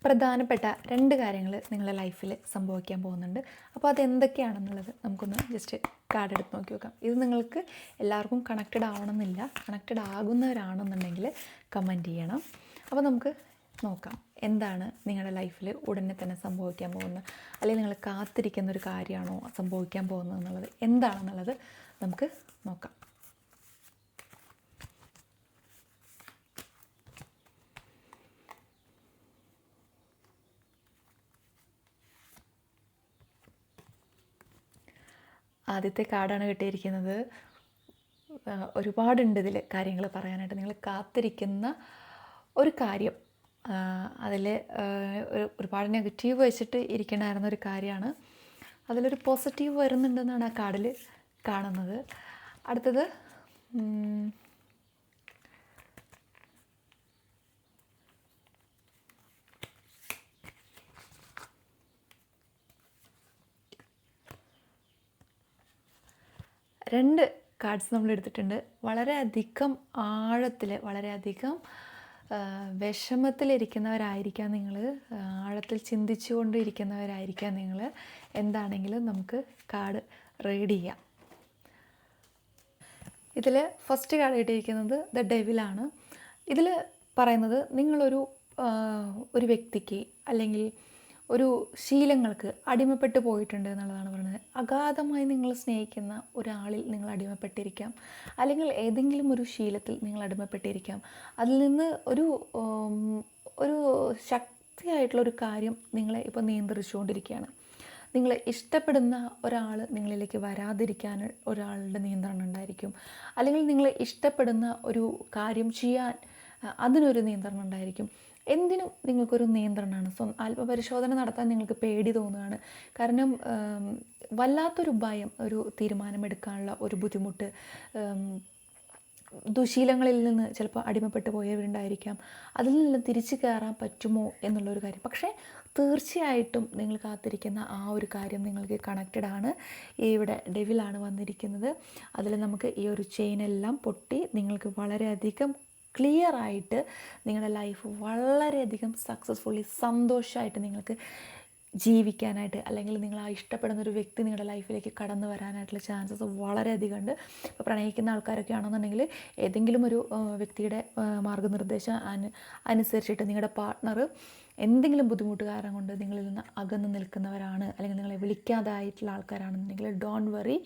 പ്രധാനപ്പെട്ട 2 കാര്യങ്ങൾ നിങ്ങളുടെ ലൈഫിൽ സംഭവിക്കാൻ പോകുന്നുണ്ട്. അപ്പോൾ അതെന്തൊക്കെയാണെന്നുള്ളത് നമുക്കൊന്ന് ജസ്റ്റ് കാർഡ് എടുത്ത് നോക്കി നോക്കാം. ഇത് നിങ്ങൾക്ക് എല്ലാവർക്കും കണക്റ്റഡ് ആവണമെന്നില്ല. കണക്റ്റഡ് ആകുന്നവരാണെന്നുണ്ടെങ്കിൽ കമൻറ്റ് ചെയ്യണം. അപ്പോൾ നമുക്ക് നോക്കാം എന്താണ് നിങ്ങളുടെ ലൈഫിൽ ഉടനെ തന്നെ സംഭവിക്കാൻ പോകുന്നത്, അല്ലെങ്കിൽ നിങ്ങൾ കാത്തിരിക്കുന്ന ഒരു കാര്യമാണോ സംഭവിക്കാൻ പോകുന്നത് എന്നുള്ളത് എന്താണെന്നുള്ളത് നമുക്ക് നോക്കാം. ആദ്യത്തെ കാർഡാണ് കിട്ടിയിരിക്കുന്നത്. ഒരുപാടുണ്ട് ഇതിൽ കാര്യങ്ങൾ പറയാനായിട്ട്. നിങ്ങൾ കാത്തിരിക്കുന്ന ഒരു കാര്യം, അതിൽ ഒരുപാട് നെഗറ്റീവ് വെച്ചിട്ട് ഇരിക്കണമായിരുന്ന ഒരു കാര്യമാണ്. അതിലൊരു പോസിറ്റീവ് വരുന്നുണ്ടെന്നാണ് ആ കാർഡിൽ കാണുന്നത്. അടുത്തത് രണ്ട് കാർഡ്സ് നമ്മൾ എടുത്തിട്ടുണ്ട്. വളരെയധികം ആഴത്തിൽ, വളരെയധികം വിഷമത്തിലിരിക്കുന്നവരായിരിക്കാം നിങ്ങൾ, ആഴത്തിൽ ചിന്തിച്ചു ഇരിക്കുന്നവരായിരിക്കാം നിങ്ങൾ. എന്താണെങ്കിലും നമുക്ക് കാർഡ് റീഡ് ചെയ്യാം. ഇതിൽ ഫസ്റ്റ് കാർഡ് കിട്ടിയിരിക്കുന്നത് ദ ഡെവിലാണ്. ഇതിൽ പറയുന്നത് നിങ്ങളൊരു വ്യക്തിക്ക് അല്ലെങ്കിൽ ഒരു ശീലങ്ങൾക്ക് അടിമപ്പെട്ട് പോയിട്ടുണ്ട് എന്നുള്ളതാണ് പറയുന്നത്. അഗാധമായി നിങ്ങൾ സ്നേഹിക്കുന്ന ഒരാളിൽ നിങ്ങൾ അടിമപ്പെട്ടിരിക്കാം, അല്ലെങ്കിൽ ഏതെങ്കിലും ഒരു ശീലത്തിൽ നിങ്ങൾ അടിമപ്പെട്ടിരിക്കാം. അതിൽ നിന്ന് ഒരു ശക്തിയായിട്ടുള്ളൊരു കാര്യം നിങ്ങളെ ഇപ്പോൾ നിയന്ത്രിച്ചുകൊണ്ടിരിക്കുകയാണ്. നിങ്ങൾ ഇഷ്ടപ്പെടുന്ന ഒരാൾ നിങ്ങളിലേക്ക് വരാതിരിക്കാൻ ഒരാളുടെ നിയന്ത്രണം ഉണ്ടായിരിക്കും, അല്ലെങ്കിൽ നിങ്ങൾ ഇഷ്ടപ്പെടുന്ന ഒരു കാര്യം ചെയ്യാൻ അതിനൊരു നിയന്ത്രണം ഉണ്ടായിരിക്കും. എന്തിനും നിങ്ങൾക്കൊരു നിയന്ത്രണമാണ്. ആത്മപരിശോധന നടത്താൻ നിങ്ങൾക്ക് പേടി തോന്നുകയാണ്. കാരണം വല്ലാത്തൊരു ഭയം, ഒരു തീരുമാനമെടുക്കാനുള്ള ഒരു ബുദ്ധിമുട്ട്, ദുശീലങ്ങളിൽ നിന്ന് ചിലപ്പോൾ അടിമപ്പെട്ട് പോയവരുണ്ടായിരിക്കാം. അതിൽ നിന്ന് തിരിച്ചു കയറാൻ പറ്റുമോ എന്നുള്ളൊരു കാര്യം. പക്ഷേ തീർച്ചയായിട്ടും നിങ്ങൾ കാത്തിരിക്കുന്ന ആ ഒരു കാര്യം നിങ്ങൾക്ക് കണക്റ്റഡ് ആണ്. ഇവിടെ ഡെവിലാണ് വന്നിരിക്കുന്നത്. അതിൽ നമുക്ക് ഈ ഒരു ചെയിനെല്ലാം പൊട്ടി നിങ്ങൾക്ക് വളരെയധികം ക്ലിയറായിട്ട് നിങ്ങളുടെ ലൈഫ് വളരെയധികം സക്സസ്ഫുള്ളി സന്തോഷമായിട്ട് നിങ്ങൾക്ക് ജീവിക്കാനായിട്ട്, അല്ലെങ്കിൽ നിങ്ങൾ ആ ഇഷ്ടപ്പെടുന്ന ഒരു വ്യക്തി നിങ്ങളുടെ ലൈഫിലേക്ക് കടന്നു വരാനായിട്ടുള്ള ചാൻസസ് വളരെയധികം ഉണ്ട്. ഇപ്പോൾ പ്രണയിക്കുന്ന ആൾക്കാരൊക്കെ ആണെന്നുണ്ടെങ്കിൽ ഏതെങ്കിലും ഒരു വ്യക്തിയുടെ മാർഗ്ഗനിർദ്ദേശം അനുസരിച്ചിട്ട് നിങ്ങളുടെ പാർട്ട്ണർ എന്തെങ്കിലും ബുദ്ധിമുട്ട് കാരണം കൊണ്ട് നിങ്ങളിൽ നിന്ന് അകന്ന് നിൽക്കുന്നവരാണ്, അല്ലെങ്കിൽ നിങ്ങളെ വിളിക്കാതായിട്ടുള്ള ആൾക്കാരാണെന്നുണ്ടെങ്കിൽ ഡോണ്ട് വറി.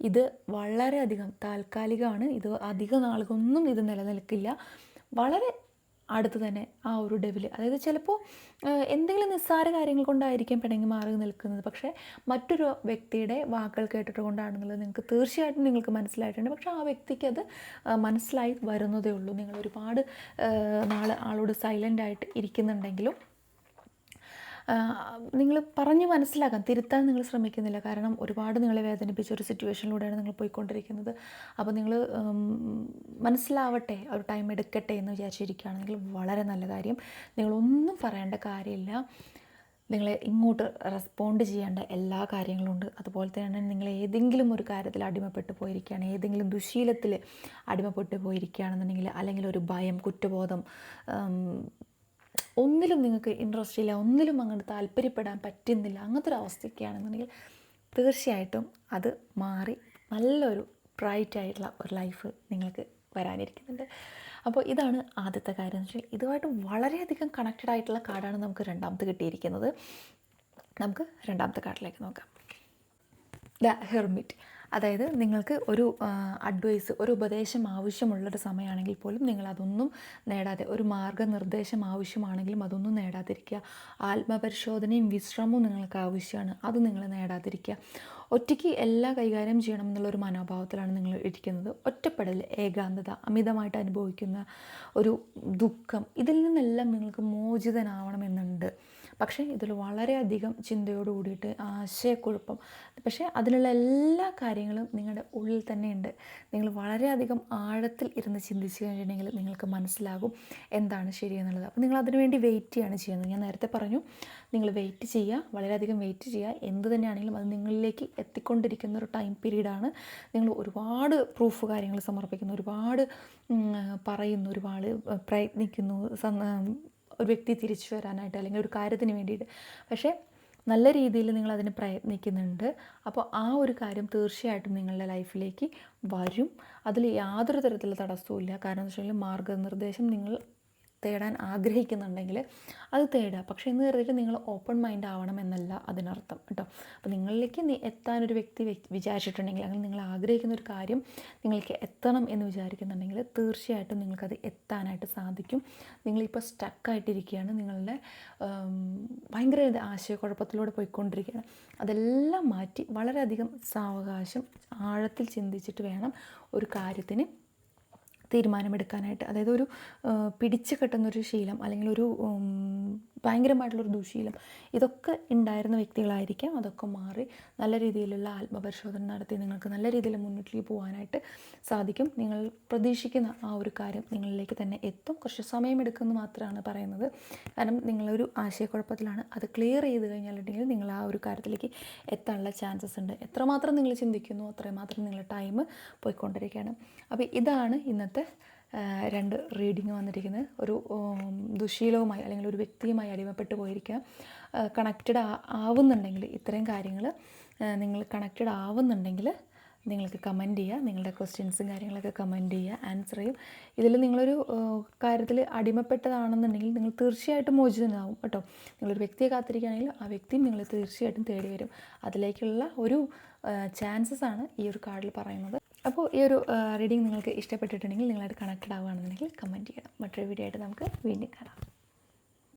ഇത് വളരെയധികം താൽക്കാലികമാണ്. ഇത് അധിക നാളുകളൊന്നും ഇത് നിലനിൽക്കില്ല. വളരെ അടുത്ത് തന്നെ ആ ഒരു ഡെവിൽ, അതായത് ചിലപ്പോൾ എന്തെങ്കിലും നിസ്സാര കാര്യങ്ങൾ കൊണ്ടായിരിക്കും പിണങ്ങി മാറി നിൽക്കുന്നത്, പക്ഷേ മറ്റൊരു വ്യക്തിയുടെ വാക്കുകൾ കേട്ടിട്ട് കൊണ്ടാണെന്നുള്ളത് നിങ്ങൾക്ക് തീർച്ചയായിട്ടും നിങ്ങൾക്ക് മനസ്സിലായിട്ടുണ്ട്. പക്ഷേ ആ വ്യക്തിക്ക് അത് മനസ്സിലായി വരുന്നതേ ഉള്ളൂ. നിങ്ങൾ ഒരുപാട് നാൾ ആളോട് സൈലൻ്റായിട്ട് ഇരിക്കുന്നുണ്ടെങ്കിലും നിങ്ങൾ പറഞ്ഞ് മനസ്സിലാക്കാൻ, തിരുത്താൻ നിങ്ങൾ ശ്രമിക്കുന്നില്ല. കാരണം ഒരുപാട് നിങ്ങളെ വേദനിപ്പിച്ച ഒരു സിറ്റുവേഷനിലൂടെയാണ് നിങ്ങൾ പോയിക്കൊണ്ടിരിക്കുന്നത്. അപ്പോൾ നിങ്ങൾ മനസ്സിലാവട്ടെ, ഒരു ടൈം എടുക്കട്ടെ എന്ന് വിചാരിച്ചിരിക്കുകയാണെങ്കിൽ വളരെ നല്ല കാര്യം. നിങ്ങളൊന്നും പറയേണ്ട കാര്യമില്ല. നിങ്ങൾ ഇങ്ങോട്ട് റെസ്പോണ്ട് ചെയ്യേണ്ട എല്ലാ കാര്യങ്ങളും ഉണ്ട്. അതുപോലെ തന്നെ നിങ്ങൾ ഏതെങ്കിലും ഒരു കാര്യത്തിൽ അടിമപ്പെട്ട് പോയിരിക്കുകയാണ്, ഏതെങ്കിലും ദുശീലത്തിൽ അടിമപ്പെട്ട് പോയിരിക്കുകയാണെന്നുണ്ടെങ്കിൽ, അല്ലെങ്കിൽ ഒരു ഭയം, കുറ്റബോധം, ഒന്നിലും നിങ്ങൾക്ക് ഇൻട്രസ്റ്റ് ഇല്ല, ഒന്നിലും അങ്ങോട്ട് താല്പര്യപ്പെടാൻ പറ്റുന്നില്ല, അങ്ങനത്തെ ഒരു അവസ്ഥയൊക്കെയാണെന്നുണ്ടെങ്കിൽ തീർച്ചയായിട്ടും അത് മാറി നല്ലൊരു ബ്രൈറ്റ് ആയിട്ടുള്ള ഒരു ലൈഫ് നിങ്ങൾക്ക് വരാനിരിക്കുന്നുണ്ട്. അപ്പോൾ ഇതാണ് ആദ്യത്തെ കാര്യം എന്ന് വെച്ചാൽ, ഇതുമായിട്ട് വളരെയധികം കണക്റ്റഡ് ആയിട്ടുള്ള കാർഡാണ് നമുക്ക് രണ്ടാമത്തെ കിട്ടിയിരിക്കുന്നത്. നമുക്ക് രണ്ടാമത്തെ കാർഡിലേക്ക് നോക്കാം. The hermit. അതായത് നിങ്ങൾക്ക് ഒരു അഡ്വൈസ്, ഒരു ഉപദേശം ആവശ്യമുള്ളൊരു സമയമാണെങ്കിൽ പോലും നിങ്ങളതൊന്നും നേടാതെ, ഒരു മാർഗ്ഗനിർദ്ദേശം ആവശ്യമാണെങ്കിലും അതൊന്നും നേടാതിരിക്കുക. ആത്മപരിശോധനയും വിശ്രമവും നിങ്ങൾക്ക് ആവശ്യമാണ്, അത് നിങ്ങൾ നേടാതിരിക്കുക. ഒറ്റയ്ക്ക് എല്ലാം കൈകാര്യം ചെയ്യണം എന്നുള്ളൊരു മനോഭാവത്തിലാണ് നിങ്ങൾ ഇരിക്കുന്നത്. ഒറ്റപ്പെടൽ, ഏകാന്തത, അമിതമായിട്ട് അനുഭവിക്കുന്ന ഒരു ദുഃഖം, ഇതിൽ നിന്നെല്ലാം നിങ്ങൾക്ക് മോചിതനാവണമെന്നുണ്ട്. പക്ഷേ ഇതിൽ വളരെയധികം ചിന്തയോട് കൂടിയിട്ട് ആശയക്കുഴപ്പം, പക്ഷേ അതിനുള്ള എല്ലാ കാര്യങ്ങളും നിങ്ങളുടെ ഉള്ളിൽ തന്നെയുണ്ട്. നിങ്ങൾ വളരെയധികം ആഴത്തിൽ ഇരുന്ന് ചിന്തിച്ച് കഴിഞ്ഞിട്ടുണ്ടെങ്കിൽ നിങ്ങൾക്ക് മനസ്സിലാകും എന്താണ് ശരിയെന്നുള്ളത്. അപ്പോൾ നിങ്ങൾ അതിനു വേണ്ടി വെയിറ്റ് ചെയ്യുകയാണ് ചെയ്യുന്നത്. ഞാൻ നേരത്തെ പറഞ്ഞു, നിങ്ങൾ വെയിറ്റ് ചെയ്യുക, വളരെയധികം വെയിറ്റ് ചെയ്യുക. എന്ത് തന്നെയാണെങ്കിലും അത് നിങ്ങളിലേക്ക് എത്തിക്കൊണ്ടിരിക്കുന്ന ഒരു ടൈം പീരീഡാണ്. നിങ്ങൾ ഒരുപാട് പ്രൂഫ് കാര്യങ്ങൾ സമർപ്പിക്കുന്നു, ഒരുപാട് പറയുന്നു, ഒരുപാട് പ്രയത്നിക്കുന്നു, ഒരു വ്യക്തി തിരിച്ചു വരാനായിട്ട് അല്ലെങ്കിൽ ഒരു കാര്യത്തിന് വേണ്ടിയിട്ട്. പക്ഷേ നല്ല രീതിയിൽ നിങ്ങളതിന് പ്രയത്നിക്കുന്നുണ്ട്. അപ്പോൾ ആ ഒരു കാര്യം തീർച്ചയായിട്ടും നിങ്ങളുടെ ലൈഫിലേക്ക് വരും. അതിൽ യാതൊരു തരത്തിലുള്ള തടസ്സവും ഇല്ല. കാരണം എന്ന് വെച്ചാൽ മാർഗ്ഗനിർദ്ദേശം നിങ്ങൾ തേടാൻ ആഗ്രഹിക്കുന്നുണ്ടെങ്കിൽ അത് തേടുക. പക്ഷേ എന്ന് കരുതിയിട്ട് നിങ്ങൾ ഓപ്പൺ മൈൻഡ് ആവണം എന്നല്ല അതിനർത്ഥം കേട്ടോ. അപ്പോൾ നിങ്ങളിലേക്ക് എത്താനൊരു വ്യക്തി വിചാരിച്ചിട്ടുണ്ടെങ്കിൽ, അല്ലെങ്കിൽ നിങ്ങൾ ആഗ്രഹിക്കുന്ന ഒരു കാര്യം നിങ്ങൾക്ക് എത്തണം എന്ന് വിചാരിക്കുന്നുണ്ടെങ്കിൽ തീർച്ചയായിട്ടും നിങ്ങൾക്കത് എത്താനായിട്ട് സാധിക്കും. നിങ്ങളിപ്പോൾ സ്റ്റക്കായിട്ടിരിക്കുകയാണ്, നിങ്ങളുടെ ഭയങ്കര ആശയക്കുഴപ്പത്തിലൂടെ പോയിക്കൊണ്ടിരിക്കുകയാണ്. അതെല്ലാം മാറ്റി വളരെയധികം സാവകാശം ആഴത്തിൽ ചിന്തിച്ചിട്ട് വേണം ഒരു കാര്യത്തിന് തീരുമാനമെടുക്കാനായിട്ട്. അതായത് ഒരു പിടിച്ച് കെട്ടുന്നൊരു ശീലം അല്ലെങ്കിൽ ഒരു ഭയങ്കരമായിട്ടുള്ളൊരു ദുശീലം ഇതൊക്കെ ഉണ്ടായിരുന്ന വ്യക്തികളായിരിക്കാം. അതൊക്കെ മാറി നല്ല രീതിയിലുള്ള ആത്മപരിശോധന നടത്തി നിങ്ങൾക്ക് നല്ല രീതിയിൽ മുന്നിലേക്ക് പോകാനായിട്ട് സാധിക്കും. നിങ്ങൾ പ്രതീക്ഷിക്കുന്ന ആ ഒരു കാര്യം നിങ്ങളിലേക്ക് തന്നെ എത്തും. കുറച്ച് സമയമെടുക്കുമെന്ന് മാത്രമാണ് പറയുന്നത്. കാരണം നിങ്ങളൊരു ആശയക്കുഴപ്പത്തിലാണ്. അത് ക്ലിയർ ചെയ്ത് കഴിഞ്ഞാലുണ്ടെങ്കിൽ നിങ്ങൾ ആ ഒരു കാര്യത്തിലേക്ക് എത്താനുള്ള ചാൻസസ് ഉണ്ട്. എത്രമാത്രം നിങ്ങൾ ചിന്തിക്കുന്നു അത്രമാത്രം നിങ്ങളുടെ ടൈം പോയിക്കൊണ്ടിരിക്കുകയാണ്. അപ്പോൾ ഇതാണ് ഇന്നത്തെ 2 റീഡിങ് വന്നിരിക്കുന്നത്. ഒരു ദുശീലവുമായി അല്ലെങ്കിൽ ഒരു വ്യക്തിയുമായി അടിമപ്പെട്ട് പോയിരിക്കുക, കണക്റ്റഡ് ആവുന്നുണ്ടെങ്കിൽ, ഇത്രയും കാര്യങ്ങൾ നിങ്ങൾ കണക്റ്റഡ് ആവുന്നുണ്ടെങ്കിൽ നിങ്ങൾക്ക് കമൻറ്റ് ചെയ്യുക. നിങ്ങളുടെ ക്വസ്റ്റ്യൻസും കാര്യങ്ങളൊക്കെ കമൻറ്റ് ചെയ്യുക, ആൻസർ ചെയ്യും. ഇതിൽ നിങ്ങളൊരു കാര്യത്തിൽ അടിമപ്പെട്ടതാണെന്നുണ്ടെങ്കിൽ നിങ്ങൾ തീർച്ചയായിട്ടും മോചിതനാവും കേട്ടോ. നിങ്ങളൊരു വ്യക്തിയെ കാത്തിരിക്കുകയാണെങ്കിൽ ആ വ്യക്തിയും നിങ്ങൾ തീർച്ചയായിട്ടും തേടി വരും. അതിലേക്കുള്ള ഒരു ചാൻസസ് ആണ് ഈ ഒരു കാർഡിൽ പറയുന്നത്. അപ്പോൾ ഈ ഒരു റീഡിങ് നിങ്ങൾക്ക് ഇഷ്ടപ്പെട്ടിട്ടുണ്ടെങ്കിൽ, നിങ്ങളായിട്ട് കണക്റ്റഡ് ആവുകയാണെന്നുണ്ടെങ്കിൽ കമൻറ്റ് ചെയ്യണം. മറ്റൊരു വീഡിയോ ആയിട്ട് നമുക്ക് വീണ്ടും കാണാം.